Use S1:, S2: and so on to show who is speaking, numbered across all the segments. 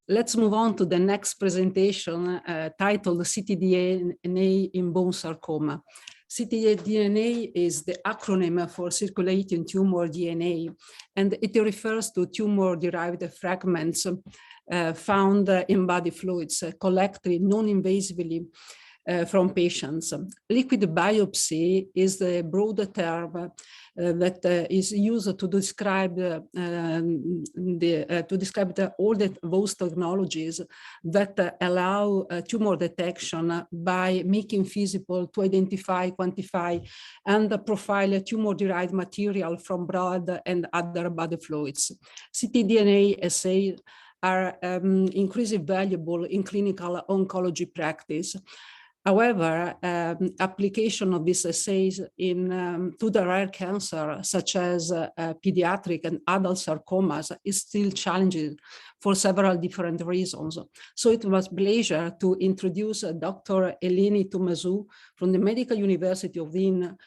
S1: Let's move on to the next presentation titled ctDNA in bone sarcoma. ctDNA is the acronym for circulating tumor DNA, and it refers to tumor-derived fragments found in body fluids collected non-invasively from patients. Liquid biopsy is the broader term that is used to describe all those technologies that allow tumor detection by making feasible to identify, quantify, and profile tumor-derived material from blood and other body fluids. ctDNA assays are increasingly valuable in clinical oncology practice. However, application of these assays to the rare cancer, such as pediatric and adult sarcomas, is still challenging for several different reasons. So it was a pleasure to introduce Dr. Eleni Tomazou from the Medical University of Wien,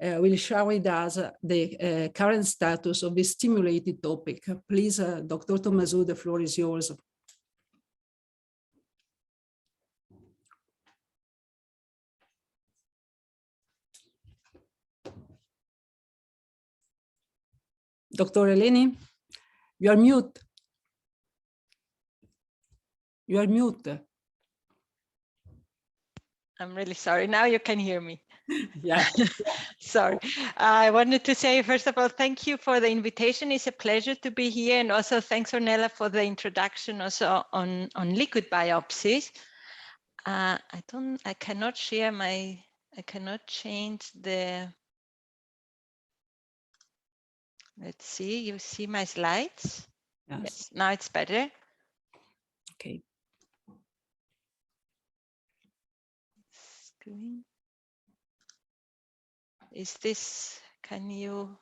S1: will share with us the current status of this stimulated topic. Please, Dr. Tomazou, the floor is yours. Dr. Eleni, you are mute. You are mute.
S2: I'm really sorry. Now you can hear me.
S1: Yeah.
S2: Sorry. I wanted to say, first of all, thank you for the invitation. It's a pleasure to be here. And also thanks, Ornella, for the introduction also on liquid biopsies. I cannot share I cannot change the, let's see, you see my slides? Yes, now it's better.
S1: Okay.
S2: Screen. Is this, can you,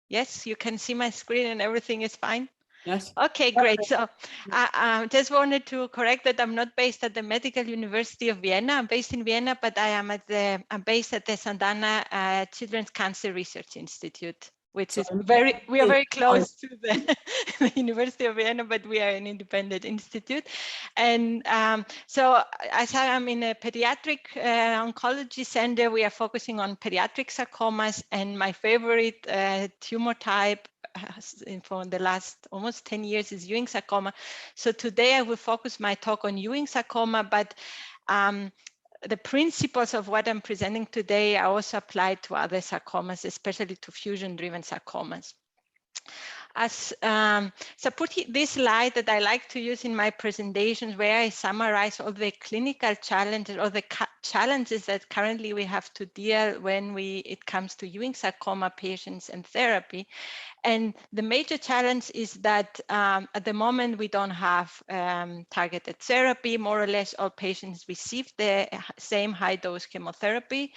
S2: yes, you can see my screen and everything is fine?
S1: Yes.
S2: Okay, great. So I just wanted to correct that I'm not based at the Medical University of Vienna. I'm based in Vienna, but I'm based at the Santana Children's Cancer Research Institute, which is we are very close to the University of Vienna, but we are an independent institute. And so as I'm in a pediatric oncology center, we are focusing on pediatric sarcomas, and my favorite tumor type for the last almost 10 years is Ewing sarcoma. So today I will focus my talk on Ewing sarcoma, but the principles of what I'm presenting today are also applied to other sarcomas, especially to fusion-driven sarcomas. So put this slide that I like to use in my presentations, where I summarize all the clinical challenges or the challenges that currently we have to deal when it comes to Ewing sarcoma patients and therapy. And the major challenge is that at the moment we don't have targeted therapy. More or less all patients receive the same high-dose chemotherapy,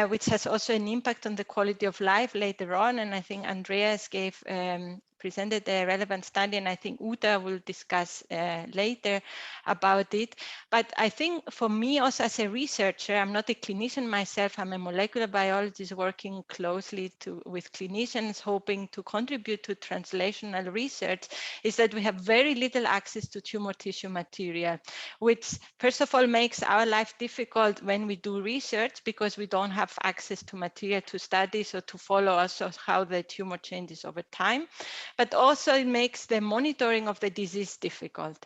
S2: which has also an impact on the quality of life later on. And I think Andreas presented a relevant study, and I think Uta will discuss later about it. But I think for me also as a researcher, I'm not a clinician myself, I'm a molecular biologist working closely with clinicians, hoping to contribute to translational research, is that we have very little access to tumor tissue material, which first of all makes our life difficult when we do research, because we don't have access to material to study, so to follow also how the tumor changes over time. But also it makes the monitoring of the disease difficult.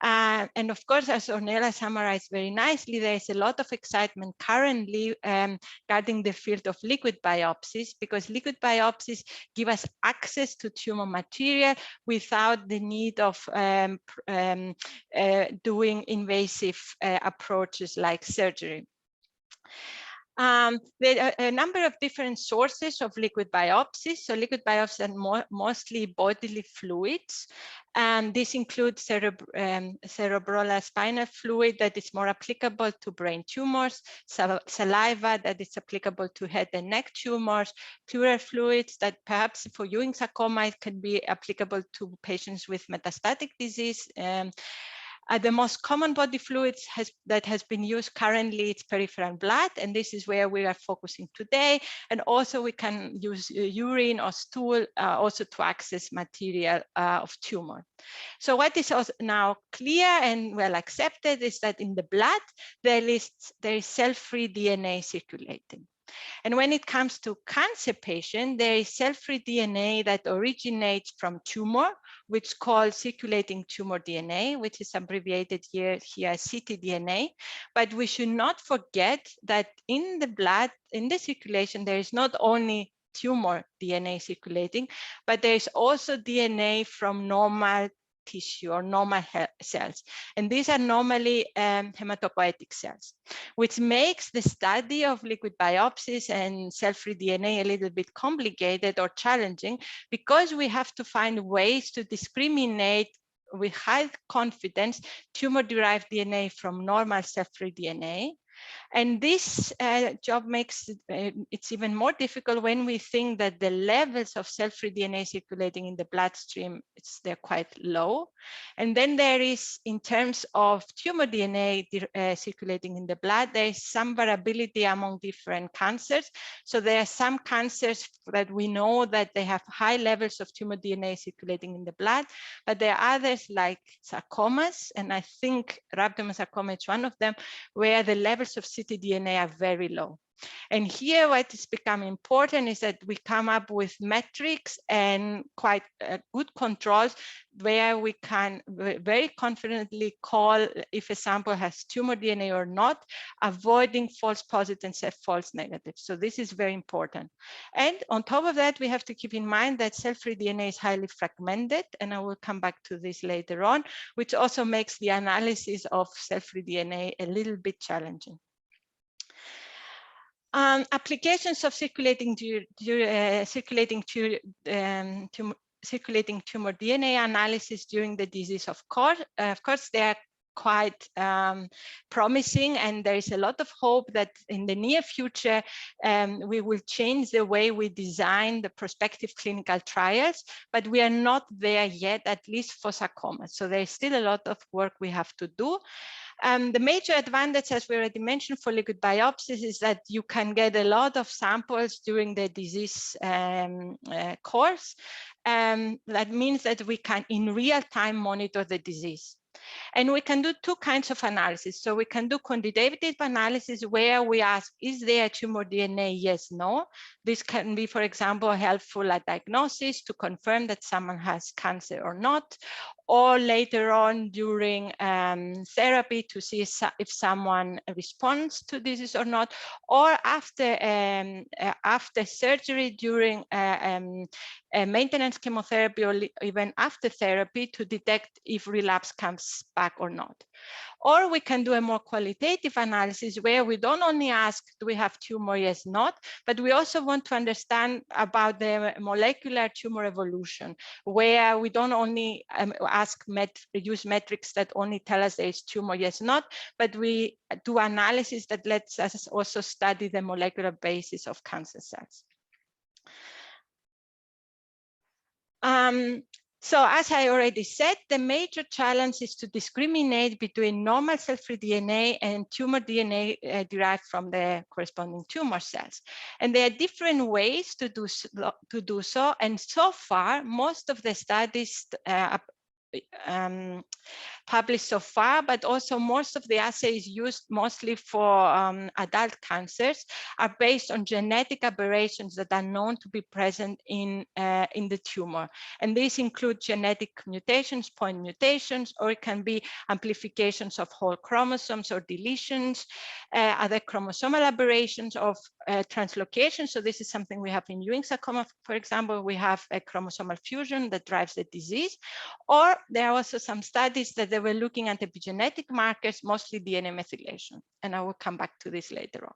S2: And of course, as Ornella summarized very nicely, there is a lot of excitement currently regarding the field of liquid biopsies, because liquid biopsies give us access to tumor material without the need of doing invasive approaches like surgery. There are a number of different sources of liquid biopsies. So liquid biopsies are mostly bodily fluids. And this includes cerebral spinal fluid that is more applicable to brain tumors, saliva that is applicable to head and neck tumors, pleural fluids that perhaps for Ewing sarcoma it can be applicable to patients with metastatic disease. The most common body fluids that has been used currently, it's peripheral blood, and this is where we are focusing today. And also we can use urine or stool also to access material of tumor. So what is also now clear and well accepted is that in the blood, there is cell-free DNA circulating. And when it comes to cancer patients, there is cell-free DNA that originates from tumor, which is called circulating tumor DNA, which is abbreviated here as ctDNA. But we should not forget that in the blood, in the circulation, there is not only tumor DNA circulating, but there is also DNA from normal tissue or normal cells. And these are normally hematopoietic cells, which makes the study of liquid biopsies and cell-free DNA a little bit complicated or challenging, because we have to find ways to discriminate with high confidence tumor-derived DNA from normal cell-free DNA. And this job makes it's even more difficult when we think that the levels of cell-free DNA circulating in the bloodstream, they're quite low. And then there is, in terms of tumor DNA circulating in the blood, there is some variability among different cancers. So there are some cancers that we know that they have high levels of tumor DNA circulating in the blood, but there are others like sarcomas, and I think rhabdomyosarcoma is one of them, where the levels of ctDNA are very low. And here what is becoming important is that we come up with metrics and quite good controls where we can very confidently call if a sample has tumor DNA or not, avoiding false positives and false negatives. So this is very important. And on top of that, we have to keep in mind that cell-free DNA is highly fragmented, and I will come back to this later on, which also makes the analysis of cell-free DNA a little bit challenging. Applications of circulating tumor DNA analysis during the disease, of course, they are quite promising, and there is a lot of hope that in the near future we will change the way we design the prospective clinical trials, but we are not there yet, at least for sarcoma. So there is still a lot of work we have to do. The major advantage, as we already mentioned, for liquid biopsies is that you can get a lot of samples during the disease course. That means that we can in real time monitor the disease. And we can do two kinds of analysis. So we can do quantitative analysis where we ask, is there tumor DNA? Yes, no. This can be, for example, helpful at diagnosis to confirm that someone has cancer or not, or later on during therapy to see if someone responds to disease or not, or after surgery during maintenance chemotherapy, or even after therapy to detect if relapse comes back or not. Or we can do a more qualitative analysis where we don't only ask, do we have tumor, yes, not, but we also want to understand about the molecular tumor evolution, where we don't only use metrics that only tell us there is tumor, yes, not, but we do analysis that lets us also study the molecular basis of cancer cells. So as I already said, the major challenge is to discriminate between normal cell-free DNA and tumor DNA derived from the corresponding tumor cells. And there are different ways to do so. And so far, most of the studies published so far, but also most of the assays used mostly for adult cancers are based on genetic aberrations that are known to be present in the tumor. And these include genetic mutations, point mutations, or it can be amplifications of whole chromosomes or deletions, other chromosomal aberrations of translocation. So this is something we have in Ewing sarcoma, for example. We have a chromosomal fusion that drives the disease. Or there are also some studies that they were looking at epigenetic markers, mostly DNA methylation. And I will come back to this later on.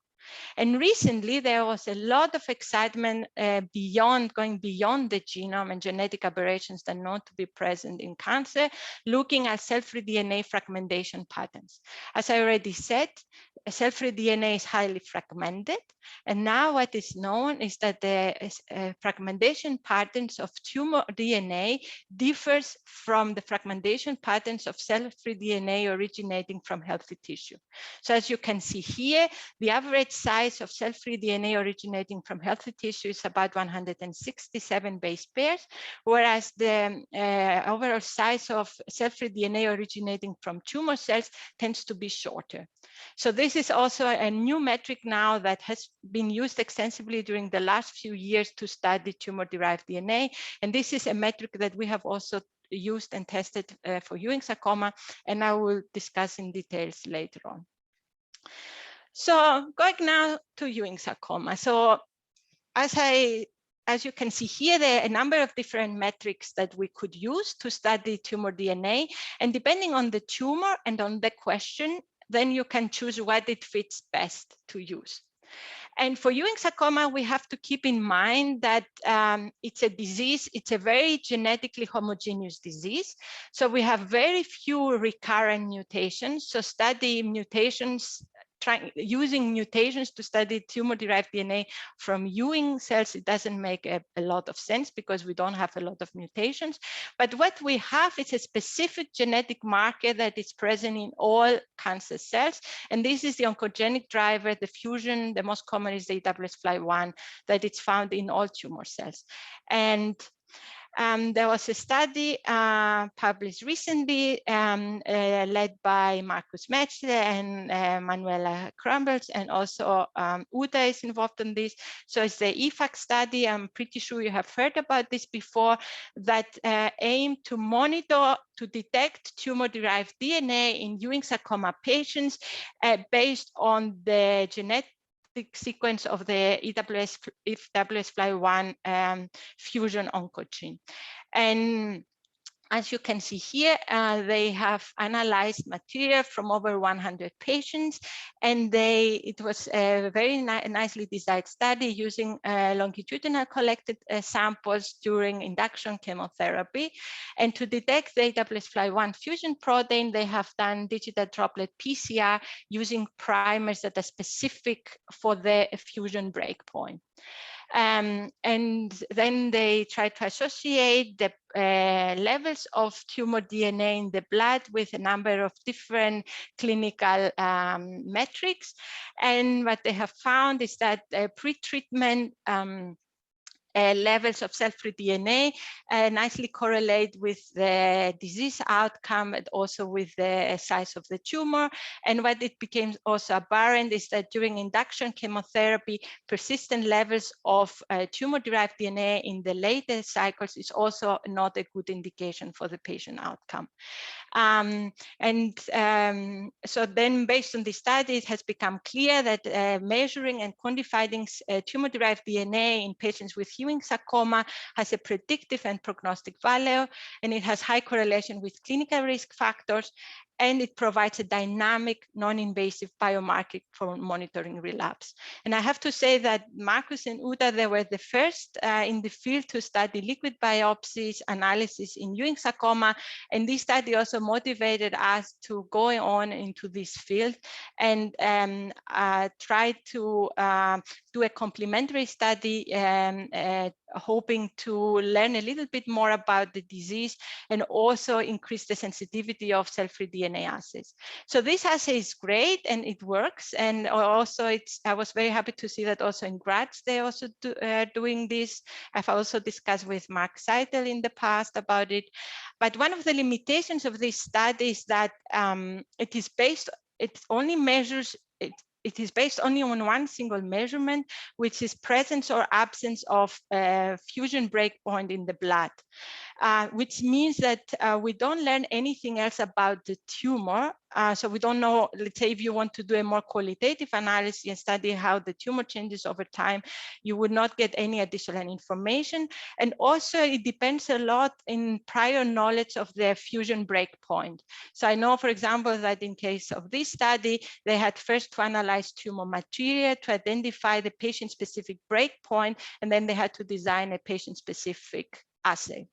S2: And recently, there was a lot of excitement going beyond the genome and genetic aberrations that are known to be present in cancer, looking at cell-free DNA fragmentation patterns. As I already said, cell-free DNA is highly fragmented. And now what is known is that the fragmentation patterns of tumor DNA differs from the fragmentation patterns of cell-free DNA originating from healthy tissue. So as you can see here, the average size of cell-free DNA originating from healthy tissue is about 167 base pairs, whereas the overall size of cell-free DNA originating from tumor cells tends to be shorter. So this is also a new metric now that has been used extensively during the last few years to study tumor-derived DNA. And this is a metric that we have also used and tested for Ewing sarcoma, and I will discuss in details later on. So going now to Ewing sarcoma. So as you can see here, there are a number of different metrics that we could use to study tumor DNA. And depending on the tumor and on the question, then you can choose what it fits best to use. And for Ewing sarcoma, we have to keep in mind that it's a disease, it's a very genetically homogeneous disease. So we have very few recurrent mutations. So study mutations, using mutations to study tumor-derived DNA from Ewing cells, it doesn't make a lot of sense because we don't have a lot of mutations. But what we have is a specific genetic marker that is present in all cancer cells. And this is the oncogenic driver, the fusion, the most common is the AWS-FLI1, that it's found in all tumor cells. And there was a study published recently led by Markus Metzler and Manuela Crumbles, and also UDA is involved in this. So it's the EFAC study. I'm pretty sure you have heard about this before, that aim to monitor, to detect tumor-derived DNA in Ewing sarcoma patients based on the genetic sequence of the AWS-FLI1 fusion oncogene. And as you can see here, they have analyzed material from over 100 patients, and it was a very nicely designed study using longitudinal collected samples during induction chemotherapy. And to detect the AWS-FLI1 fusion protein, they have done digital droplet PCR using primers that are specific for the fusion breakpoint. And then they try to associate the levels of tumor DNA in the blood with a number of different clinical metrics. And what they have found is that pre-treatment levels of cell-free DNA nicely correlate with the disease outcome and also with the size of the tumor. And what it became also apparent is that during induction chemotherapy, persistent levels of tumor-derived DNA in the later cycles is also not a good indication for the patient outcome. So then based on the study, it has become clear that measuring and quantifying tumor-derived DNA in patients with Ewing sarcoma has a predictive and prognostic value, and it has high correlation with clinical risk factors, and it provides a dynamic, non-invasive biomarker for monitoring relapse. And I have to say that Markus and Uda, they were the first in the field to study liquid biopsies analysis in Ewing sarcoma, and this study also motivated us to go on into this field and try to do a complementary study, hoping to learn a little bit more about the disease and also increase the sensitivity of cell-free DNA assays. So this assay is great and it works. And also I was very happy to see that also in Graz, they're also doing this. I've also discussed with Mark Seidel in the past about it. But one of the limitations of this study is that it is based only on one single measurement, which is presence or absence of fusion breakpoint in the blood. which means that we don't learn anything else about the tumor. So we don't know, let's say, if you want to do a more qualitative analysis and study how the tumor changes over time, you would not get any additional information. And also it depends a lot in prior knowledge of the fusion breakpoint. So I know, for example, that in case of this study, they had first to analyze tumor material to identify the patient-specific breakpoint, and then they had to design a patient-specific assay.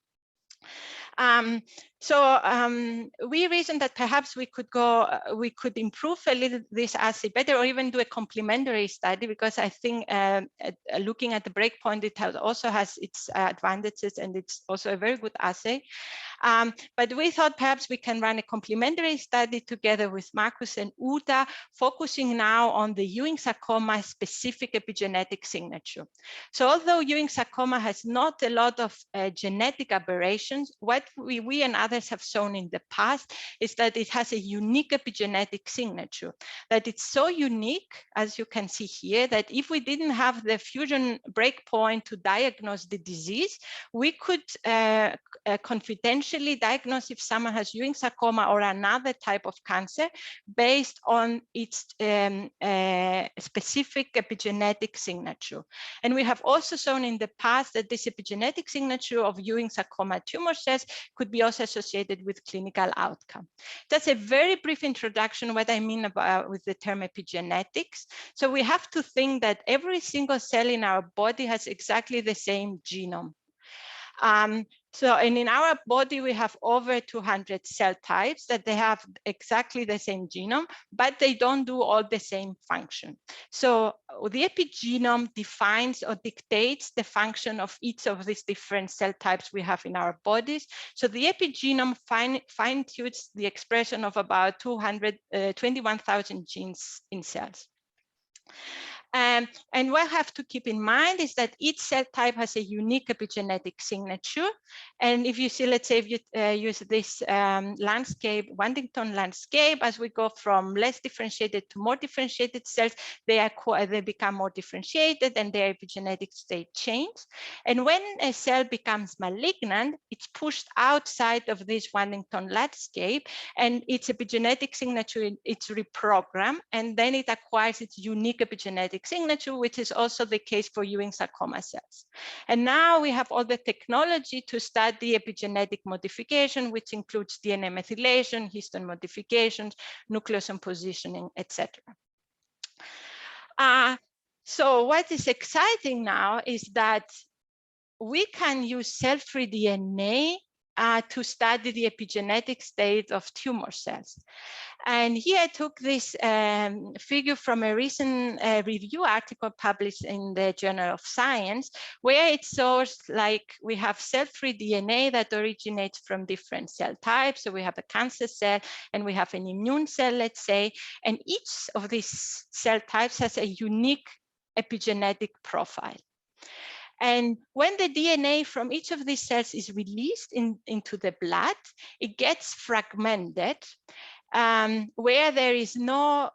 S2: We reasoned that perhaps we could improve a little this assay better, or even do a complementary study, because I think looking at the breakpoint, it also has its advantages, and it's also a very good assay. But we thought perhaps we can run a complementary study together with Marcus and Uta, focusing now on the Ewing sarcoma specific epigenetic signature. So although Ewing sarcoma has not a lot of genetic aberrations, what we and others have shown in the past is that it has a unique epigenetic signature, that it's so unique, as you can see here, that if we didn't have the fusion breakpoint to diagnose the disease, we could confidentially diagnose if someone has Ewing sarcoma or another type of cancer based on its specific epigenetic signature. And we have also shown in the past that this epigenetic signature of Ewing sarcoma tumor cells could be also associated with clinical outcome. That's a very brief introduction what I mean about with the term epigenetics. So we have to think that every single cell in our body has exactly the same genome. And in our body, we have over 200 cell types that they have exactly the same genome, but they don't do all the same function. So the epigenome defines or dictates the function of each of these different cell types we have in our bodies. So the epigenome fine-tunes the expression of about 21,000 genes in cells. And what I have to keep in mind is that each cell type has a unique epigenetic signature. And if you see, let's say, if you use this landscape, Huntington landscape, as we go from less differentiated to more differentiated cells, they become more differentiated and their epigenetic state changes. And when a cell becomes malignant, it's pushed outside of this Huntington landscape, and its epigenetic signature, it's reprogrammed, and then it acquires its unique epigenetic signature, which is also the case for Ewing sarcoma cells. And now we have all the technology to study epigenetic modification, which includes DNA methylation, histone modifications, nucleosome positioning, etc. So what is exciting now is that we can use cell-free DNA to study the epigenetic state of tumor cells. And here I took this figure from a recent review article published in the Journal of Science, where it shows like we have cell-free DNA that originates from different cell types. So we have a cancer cell and we have an immune cell, let's say, and each of these cell types has a unique epigenetic profile. And when the DNA from each of these cells is released into the blood, it gets fragmented where there is no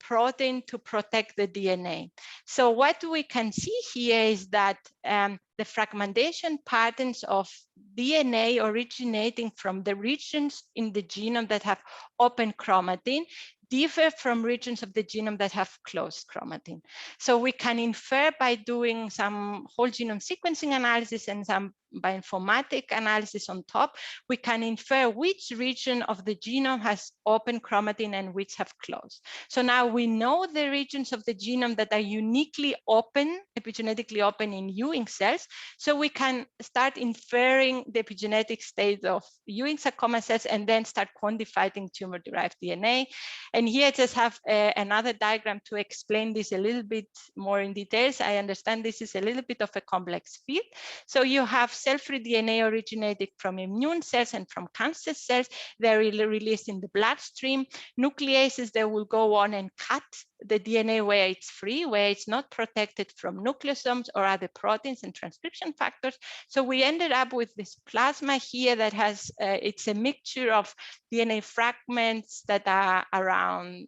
S2: protein to protect the DNA. So what we can see here is that the fragmentation patterns of DNA originating from the regions in the genome that have open chromatin differ from regions of the genome that have closed chromatin. So we can infer by doing some whole genome sequencing analysis and some bioinformatic analysis on top, we can infer which region of the genome has open chromatin and which have closed. So now we know the regions of the genome that are uniquely open, epigenetically open in Ewing cells. So we can start inferring the epigenetic state of Ewing sarcoma cells and then start quantifying tumor-derived DNA. And here I just have another diagram to explain this a little bit more in details. I understand this is a little bit of a complex field. So you have cell-free DNA originating from immune cells and from cancer cells. They're released in the bloodstream. Nucleases, they will go on and cut the DNA where it's free, where it's not protected from nucleosomes or other proteins and transcription factors. So we ended up with this plasma here that has, it's a mixture of DNA fragments that are around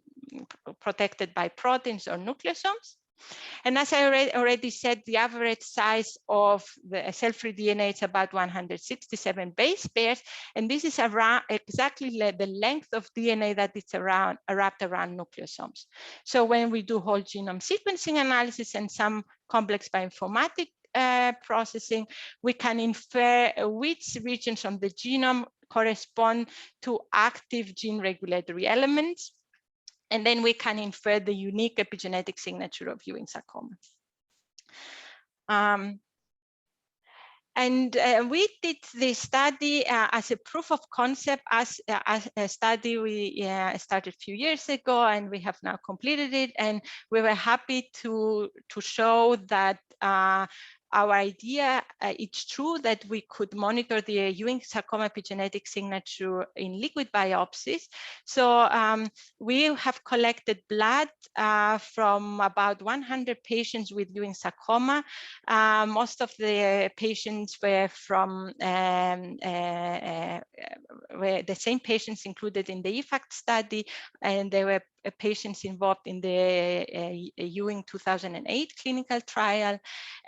S2: protected by proteins or nucleosomes. And as I already said, the average size of the cell-free DNA is about 167 base pairs, and this is around exactly the length of DNA that it's wrapped around nucleosomes. So when we do whole genome sequencing analysis and some complex bioinformatic processing, we can infer which regions on the genome correspond to active gene regulatory elements. And then we can infer the unique epigenetic signature of Ewing sarcoma. We did this study as a proof of concept, as a study we started a few years ago, and we have now completed it. And we were happy to show that our idea, it's true that we could monitor the Ewing sarcoma epigenetic signature in liquid biopsies. So we have collected blood from about 100 patients with Ewing sarcoma. Most of the patients were from were the same patients included in the EFACT study, and there were patients involved in the Ewing 2008 clinical trial.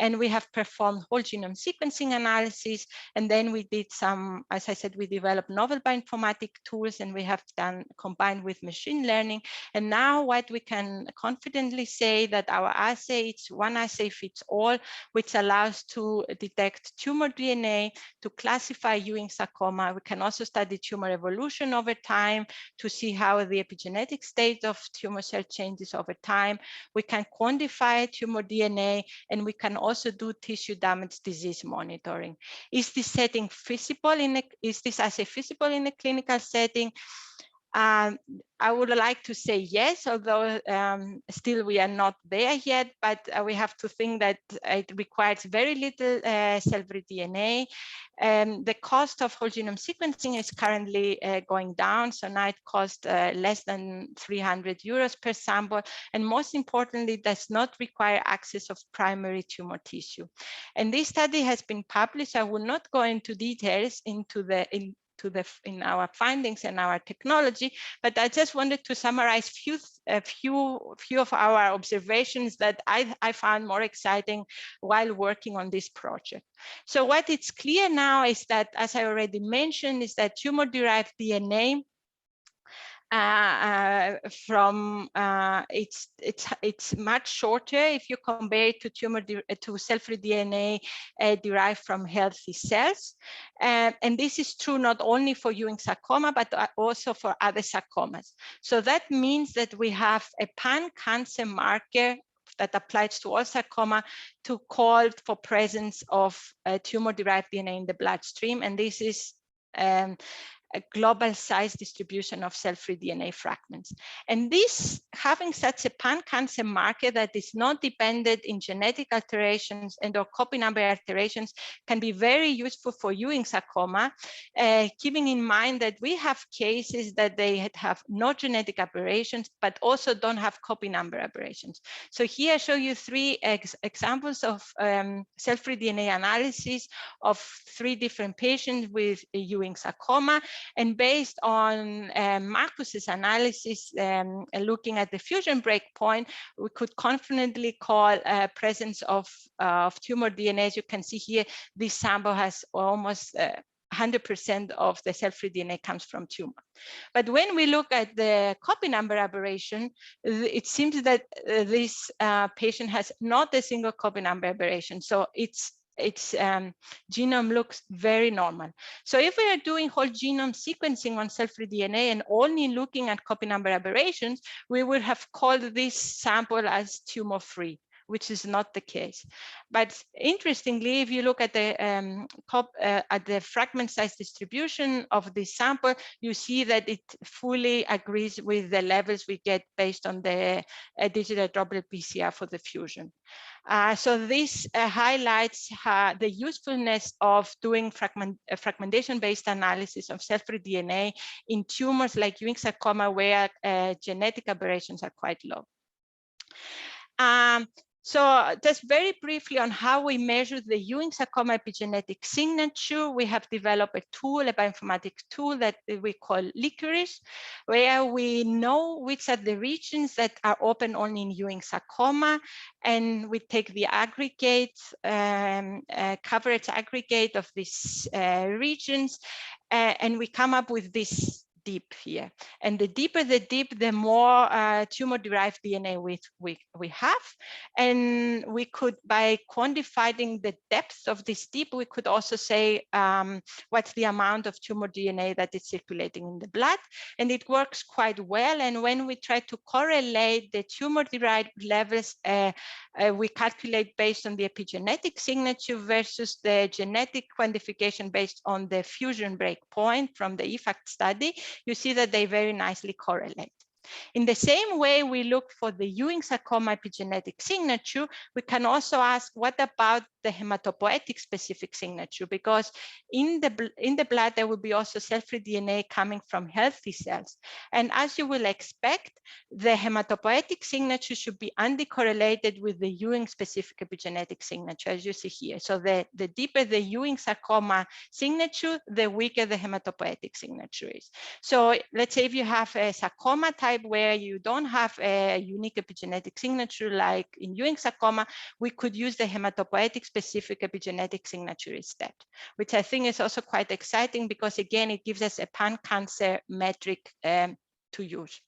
S2: And we have performed whole genome sequencing analysis. And then we did some, as I said, we developed novel bioinformatic tools, and we have done combined with machine learning. And now what we can confidently say that our assay, it's one assay fits all, which allows to detect tumor DNA, to classify Ewing sarcoma. We can also study tumor evolution over time to see how the epigenetic state of tumor cell changes over time. We can quantify tumor DNA, and we can also do tissue damage disease monitoring. Is this setting feasible is this assay feasible in a clinical setting? I would like to say yes, although still we are not there yet, but we have to think that it requires very little cell-free DNA. The cost of whole genome sequencing is currently going down. So now it costs less than 300 euros per sample. And most importantly, does not require access of primary tumor tissue. And this study has been published. I will not go into details in our findings and our technology, but I just wanted to summarize a few of our observations that I found more exciting while working on this project. So what it's clear now is that, as I already mentioned, is that tumor-derived DNA it's much shorter if you compare it to cell-free DNA derived from healthy cells, and this is true not only for Ewing sarcoma but also for other sarcomas. So that means that we have a pan-cancer marker that applies to all sarcoma to call for presence of tumor-derived DNA in the bloodstream, and this is a global size distribution of cell-free DNA fragments. And this, having such a pan-cancer marker that is not dependent in genetic alterations and or copy number alterations, can be very useful for Ewing sarcoma, keeping in mind that we have cases that they have no genetic aberrations, but also don't have copy number aberrations. So here I show you three examples of cell-free DNA analysis of 3 different patients with Ewing sarcoma. And based on Marcus's analysis, looking at the fusion breakpoint, we could confidently call presence of tumor DNA. As you can see here, this sample has almost 100% of the cell-free DNA comes from tumor. But when we look at the copy number aberration, it seems that this patient has not a single copy number aberration. So its genome looks very normal. So if we are doing whole genome sequencing on cell-free DNA and only looking at copy number aberrations, we would have called this sample as tumor-free, which is not the case. But interestingly, if you look at the fragment size distribution of this sample, you see that it fully agrees with the levels we get based on the digital droplet PCR for the fusion. So this highlights the usefulness of doing fragmentation-based analysis of cell-free DNA in tumors like Ewing sarcoma, where genetic aberrations are quite low. So just very briefly on how we measure the Ewing sarcoma epigenetic signature, we have developed a tool, a bioinformatics tool that we call Licorice, where we know which are the regions that are open only in Ewing sarcoma, and we take the aggregate, coverage aggregate of these regions, and we come up with this deep here. And the deeper the deep, the more tumor-derived DNA we have. And we could, by quantifying the depth of this deep, we could also say what's the amount of tumor DNA that is circulating in the blood. And it works quite well. And when we try to correlate the tumor-derived levels, we calculate based on the epigenetic signature versus the genetic quantification based on the fusion breakpoint from the EFACT study. You see that they very nicely correlate. In the same way we look for the Ewing sarcoma epigenetic signature, we can also ask, what about the hematopoietic specific signature? Because in the blood, there will be also cell-free DNA coming from healthy cells. And as you will expect, the hematopoietic signature should be undecorrelated with the Ewing specific epigenetic signature, as you see here. So the deeper the Ewing sarcoma signature, the weaker the hematopoietic signature is. So let's say if you have a sarcoma type where you don't have a unique epigenetic signature like in Ewing sarcoma, we could use the hematopoietic specific epigenetic signature instead, which I think is also quite exciting because again, it gives us a pan-cancer metric to use.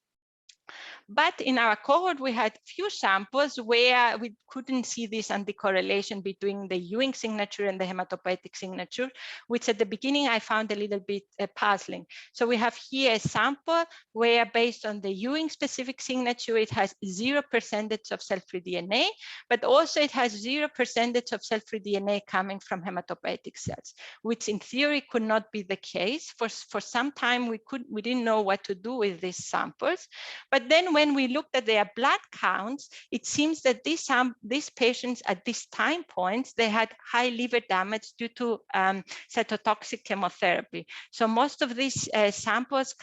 S2: But in our cohort, we had few samples where we couldn't see this anti-correlation between the Ewing signature and the hematopoietic signature, which at the beginning I found a little bit puzzling. So we have here a sample where based on the Ewing specific signature, it has 0% of cell-free DNA, but also it has 0% of cell-free DNA coming from hematopoietic cells, which in theory could not be the case. For some time, we didn't know what to do with these samples. But then when we looked at their blood counts, it seems that these patients at this time points, they had high liver damage due to cytotoxic chemotherapy. So most of these samples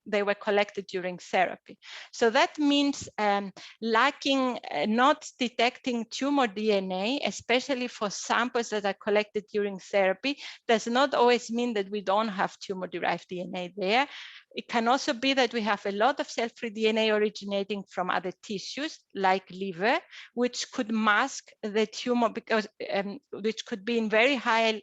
S2: they were collected during therapy. So that means not detecting tumor DNA, especially for samples that are collected during therapy, does not always mean that we don't have tumor-derived DNA there. It can also be that we have a lot of cell-free DNA originating from other tissues like liver, which could mask the tumor because which could be in very high,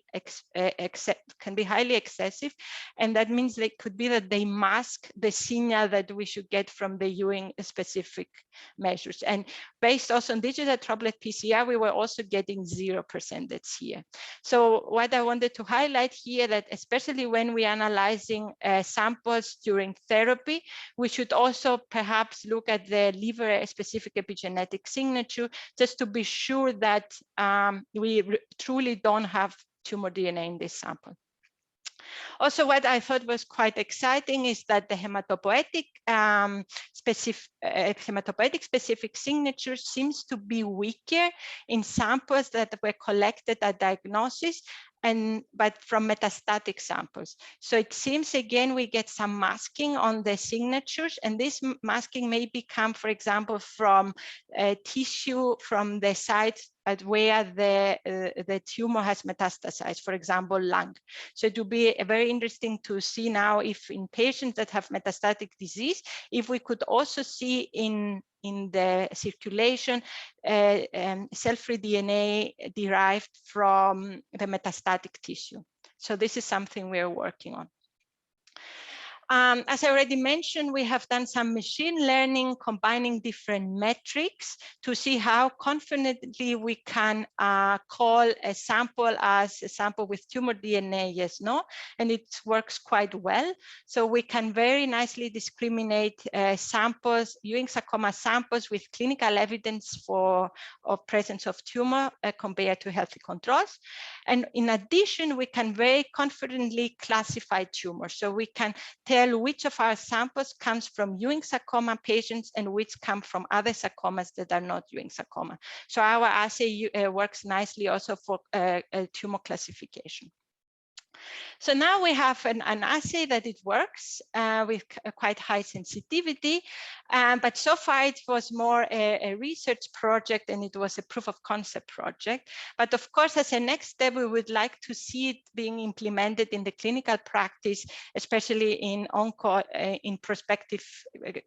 S2: can be highly excessive. And that means they could be that they mask the signal that we should get from the Ewing specific measures. And based also on digital droplet PCR, we were also getting 0% here. So what I wanted to highlight here that especially when we're analyzing samples during therapy, we should also perhaps look at the liver specific epigenetic signature just to be sure that we truly don't have tumor DNA in this sample. Also, what I thought was quite exciting is that the hematopoietic specific signature seems to be weaker in samples that were collected at diagnosis, but from metastatic samples. So it seems again we get some masking on the signatures, and this masking may come, for example, from tissue from the site at where the tumor has metastasized, for example, lung. So it will be very interesting to see now if in patients that have metastatic disease, if we could also see in the circulation cell-free DNA derived from the metastatic tissue. So this is something we're working on. As I already mentioned, we have done some machine learning combining different metrics to see how confidently we can call a sample as a sample with tumor DNA, yes, no, and it works quite well. So we can very nicely discriminate samples, Ewing sarcoma samples with clinical evidence of presence of tumor compared to healthy controls. And in addition, we can very confidently classify tumors. So we can tell which of our samples comes from Ewing sarcoma patients and which come from other sarcomas that are not Ewing sarcoma. So our assay works nicely also for tumor classification. So now we have an assay that it works with quite high sensitivity, but so far it was more a research project and it was a proof of concept project. But of course, as a next step, we would like to see it being implemented in the clinical practice, especially in in prospective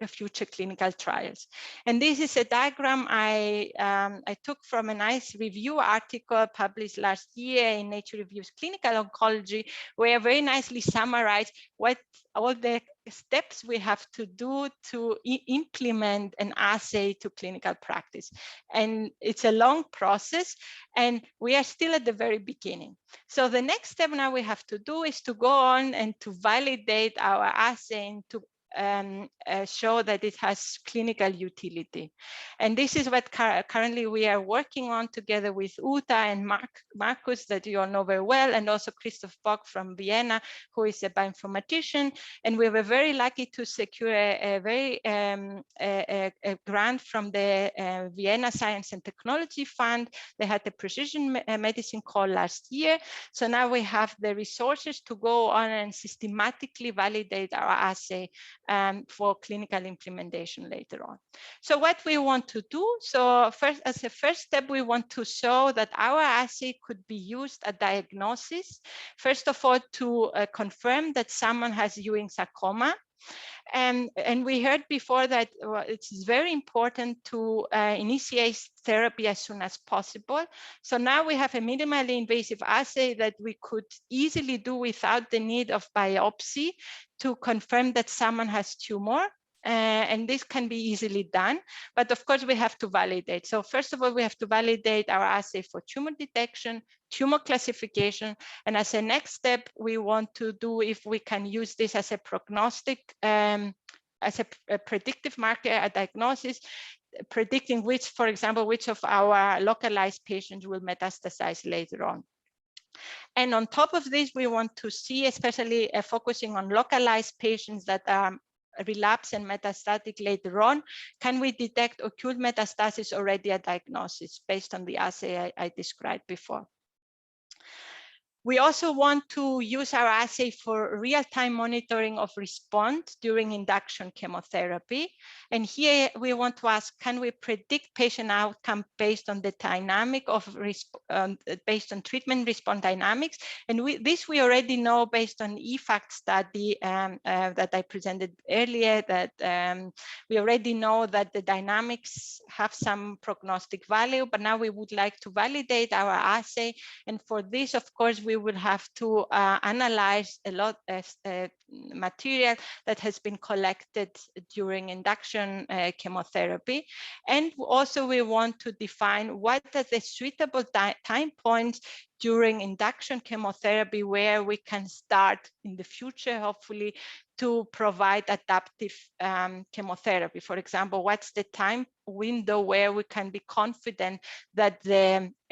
S2: future clinical trials. And this is a diagram I took from a nice review article published last year in Nature Reviews Clinical Oncology, where very nicely summarized what all the steps we have to do to implement an assay to clinical practice. And it's a long process and we are still at the very beginning. So the next step now we have to do is to go on and to validate our assay and to show that it has clinical utility. And this is what currently we are working on together with Uta and Marcus, that you all know very well, and also Christoph Bock from Vienna, who is a bioinformatician. And we were very lucky to secure a grant from the Vienna Science and Technology Fund. They had a precision medicine call last year. So now we have the resources to go on and systematically validate our assay for clinical implementation later on. So what we want to do, so first, as a first step, we want to show that our assay could be used at diagnosis. First of all, to confirm that someone has Ewing sarcoma. And we heard before that it's very important to initiate therapy as soon as possible. So now we have a minimally invasive assay that we could easily do without the need of biopsy to confirm that someone has tumor. And this can be easily done, but of course we have to validate. So first of all, we have to validate our assay for tumor detection, tumor classification, and as a next step, we want to do if we can use this as a prognostic, as a predictive marker at diagnosis, predicting which, for example, which of our localized patients will metastasize later on. And on top of this, we want to see, especially focusing on localized patients that are relapse and metastatic later on, can we detect occult metastasis already at diagnosis based on the assay I described before? We also want to use our assay for real-time monitoring of response during induction chemotherapy. And here we want to ask, can we predict patient outcome based on the dynamic of based on treatment response dynamics? And this we already know based on EFACT study that I presented earlier, that we already know that the dynamics have some prognostic value, but now we would like to validate our assay. And for this, of course, we will have to analyze a lot of material that has been collected during induction chemotherapy. And also we want to define what are the suitable time points during induction chemotherapy where we can start in the future, hopefully, to provide adaptive chemotherapy. For example, what's the time window where we can be confident that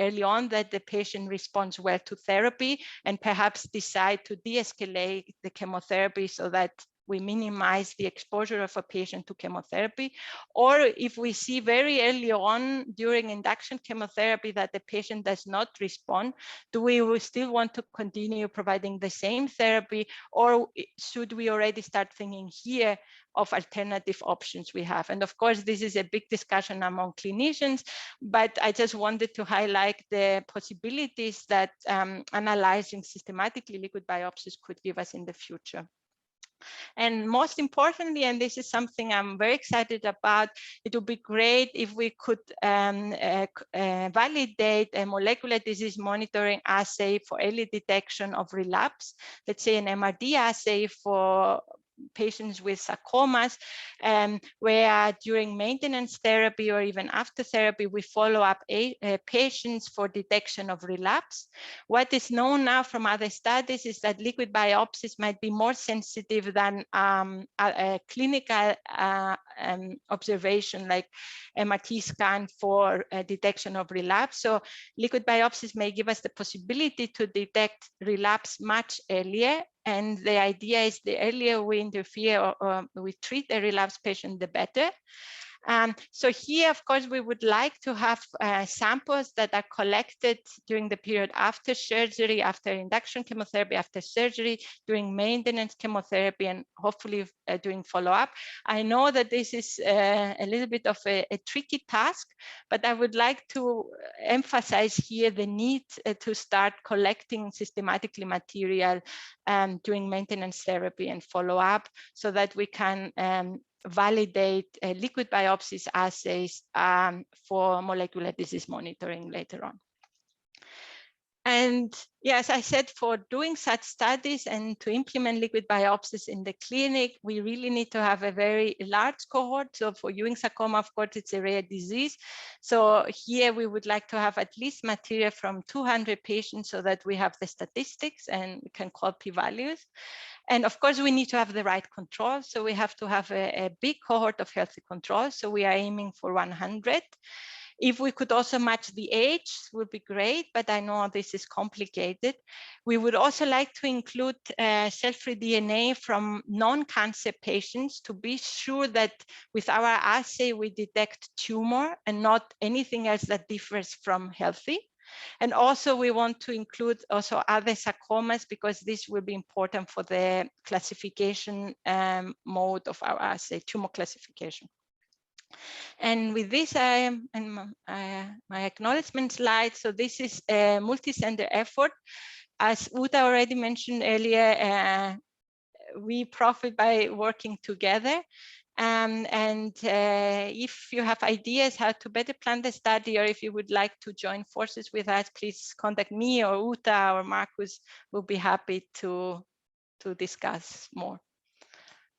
S2: early on that the patient responds well to therapy and perhaps decide to de-escalate the chemotherapy so that we minimize the exposure of a patient to chemotherapy. Or if we see very early on during induction chemotherapy that the patient does not respond, do we still want to continue providing the same therapy, or should we already start thinking here of alternative options we have? And of course, this is a big discussion among clinicians, but I just wanted to highlight the possibilities that analyzing systematically liquid biopsies could give us in the future. And most importantly, and this is something I'm very excited about, it would be great if we could validate a molecular disease monitoring assay for early detection of relapse, let's say an MRD assay for patients with sarcomas, where during maintenance therapy or even after therapy, we follow up patients for detection of relapse. What is known now from other studies is that liquid biopsies might be more sensitive than a clinical observation like MRT scan for detection of relapse. So liquid biopsies may give us the possibility to detect relapse much earlier. And the idea is the earlier we interfere or we treat a relapsed patient, the better. So here, of course, we would like to have samples that are collected during the period after surgery, after induction chemotherapy, after surgery, during maintenance chemotherapy, and hopefully during follow-up. I know that this is a little bit of a tricky task, but I would like to emphasize here the need to start collecting systematically material during maintenance therapy and follow-up, so that we can validate liquid biopsies assays for molecular disease monitoring later on. And yes, I said, for doing such studies and to implement liquid biopsies in the clinic, we really need to have a very large cohort. So for Ewing sarcoma, of course, it's a rare disease. So here we would like to have at least material from 200 patients, so that we have the statistics and we can call p-values. And of course, we need to have the right control. So we have to have a big cohort of healthy controls. So we are aiming for 100. If we could also match the age, would be great, but I know this is complicated. We would also like to include cell-free DNA from non-cancer patients, to be sure that with our assay we detect tumor and not anything else that differs from healthy. And also we want to include also other sarcomas, because this will be important for the classification mode of our assay, tumor classification. And with this, my acknowledgement slide. So this is a multi-center effort. As Uta already mentioned earlier, we profit by working together. If you have ideas how to better plan the study, or if you would like to join forces with us, please contact me or Uta or Marcus. We'll be happy to discuss more.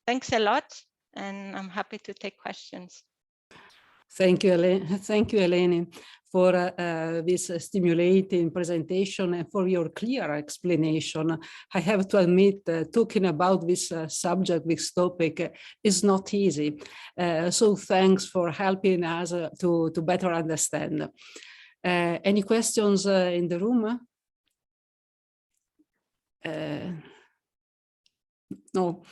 S2: Thanks a lot, and I'm happy to take questions.
S1: Thank you, Eleni, for this stimulating presentation and for your clear explanation. I have to admit, talking about this subject, this topic, is not easy. So thanks for helping us to better understand. Any questions in the room? No.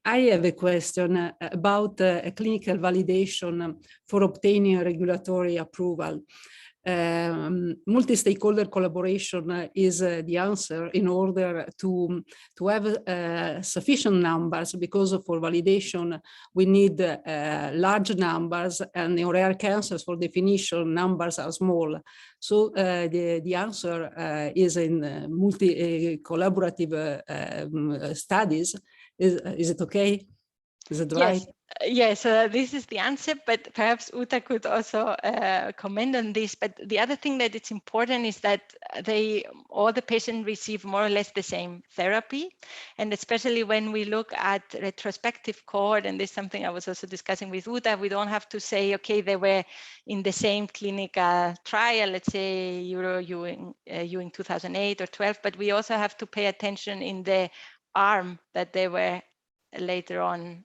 S1: I have a question about a clinical validation for obtaining regulatory approval. Multi-stakeholder collaboration is the answer in order to have sufficient numbers, because for validation we need large numbers, and in rare cancers, for definition, numbers are small. So the answer is in multi-collaborative studies. Is it okay? Is it right?
S2: Yes, this is the answer, but perhaps Uta could also comment on this. But the other thing that it's important is that all the patients receive more or less the same therapy. And especially when we look at retrospective cohort, and this is something I was also discussing with Uta, we don't have to say, okay, they were in the same clinical trial, let's say Ewing 2008 or 12, but we also have to pay attention in the arm that they were later on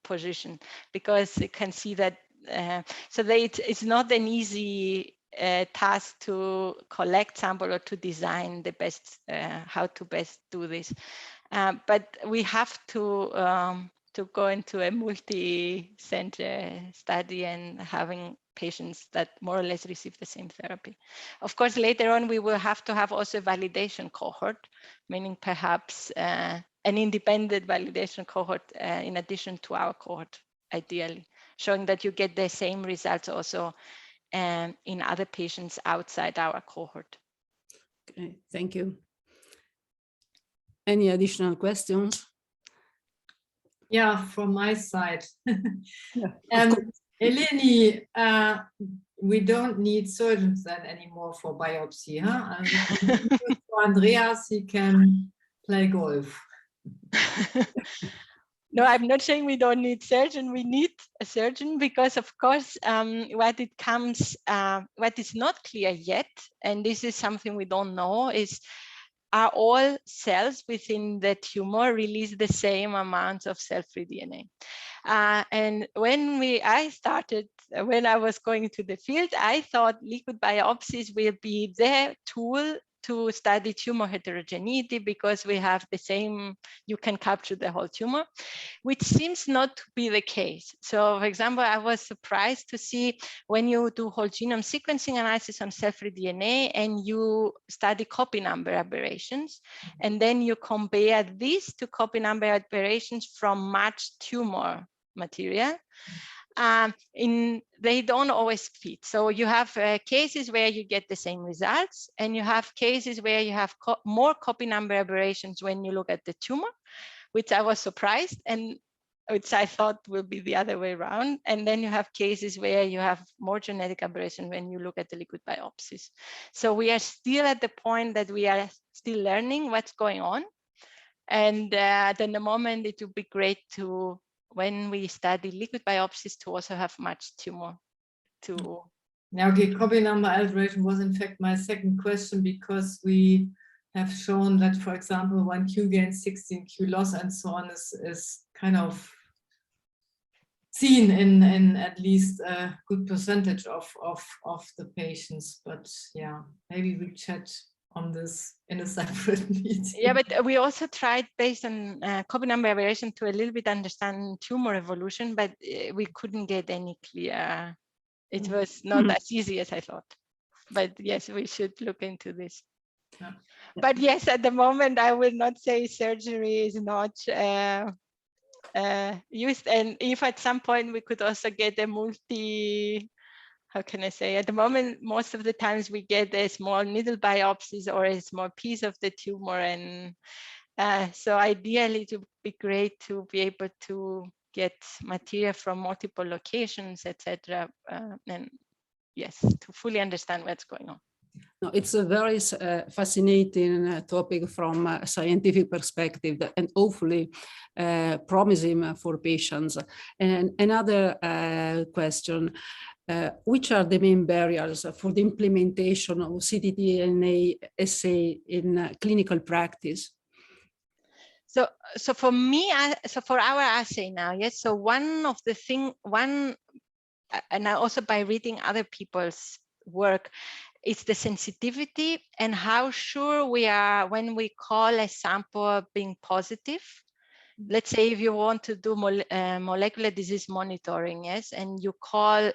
S2: position, because you can see that it's not an easy task to collect sample or to design the best how to best do this, but we have to go into a multi-center study and having patients that more or less receive the same therapy. Of course, later on, we will have to have also a validation cohort, meaning perhaps an independent validation cohort in addition to our cohort, ideally, showing that you get the same results also in other patients outside our cohort.
S1: Okay, thank you. Any additional questions?
S3: Yeah, from my side.
S1: Yeah,
S3: Eleni, we don't need surgeons then anymore for biopsy, huh? And for Andreas, he can play golf.
S2: No, I'm not saying we don't need surgeon. We need a surgeon, because of course, what is not clear yet, and this is something we don't know, is are all cells within the tumor release the same amount of cell-free DNA? And when I was going to the field, I thought liquid biopsies will be the tool to study tumor heterogeneity because we have the same, you can capture the whole tumor, which seems not to be the case. So for example, I was surprised to see when you do whole genome sequencing analysis on cell-free DNA and you study copy number aberrations, and then you compare these to copy number aberrations from matched tumor material, they don't always fit. So you have cases where you get the same results, and you have cases where you have more copy number aberrations when you look at the tumor, which I was surprised, and which I thought will be the other way around. And then you have cases where you have more genetic aberration when you look at the liquid biopsies. So we are still at the point that we are still learning what's going on. And at the moment, it would be great to, when we study liquid biopsies, to also have matched tumor to.
S3: Now, okay, copy number aberration was in fact my second question, because we have shown that, for example, 1Q gain, 16Q loss, and so on is kind of seen in at least a good percentage of the patients. But yeah, maybe we chat on this in a separate meeting.
S2: Yeah, but we also tried based on copy number aberration to a little bit understand tumor evolution, but we couldn't get any clear. It was not as easy as I thought. But yes, we should look into this.
S3: Yeah.
S2: But yes, at the moment, I will not say surgery is not used. And if at some point we could also get a how can I say, at the moment, most of the times we get a small needle biopsies or a small piece of the tumor. And so ideally it would be great to be able to get material from multiple locations, etc. And yes, to fully understand what's going on.
S1: No, it's a very fascinating topic from a scientific perspective, and hopefully promising for patients. And another question, which are the main barriers for the implementation of ctDNA assay in clinical practice?
S2: So for me, so for our assay now, yes. So one of the and also by reading other people's work, it's the sensitivity and how sure we are when we call a sample being positive. Let's say if you want to do molecular disease monitoring, yes, and you call,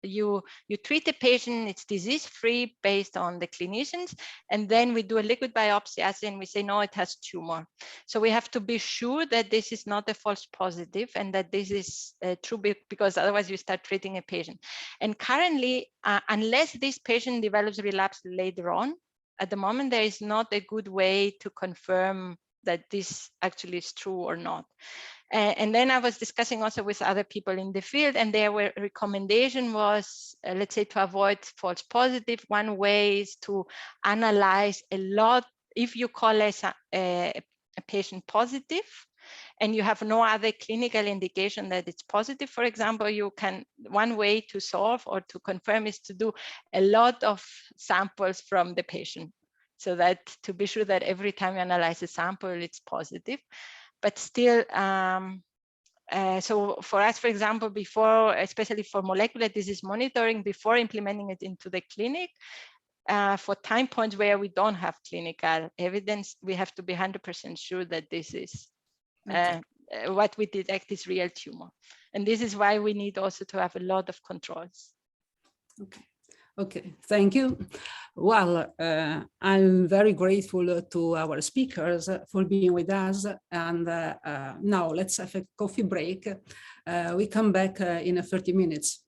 S2: you treat the patient, it's disease-free based on the clinicians, and then we do a liquid biopsy assay and we say, no, it has tumor. So we have to be sure that this is not a false positive and that this is true, because otherwise you start treating a patient. And currently, unless this patient develops relapse later on, at the moment, there is not a good way to confirm that this actually is true or not. And then I was discussing also with other people in the field, and their recommendation was, let's say, to avoid false positive. One way is to analyze a lot. If you call a patient positive and you have no other clinical indication that it's positive, for example, you can, one way to solve or to confirm is to do a lot of samples from the patient, so that to be sure that every time you analyze a sample, it's positive. But still, so for us, for example, before, especially for molecular disease monitoring, before implementing it into the clinic, for time points where we don't have clinical evidence, we have to be 100% sure that this is what we detect is real tumor. And this is why we need also to have a lot of controls.
S1: Okay. Okay, thank you. Well, I'm very grateful to our speakers for being with us. And now let's have a coffee break. We come back in 30 minutes.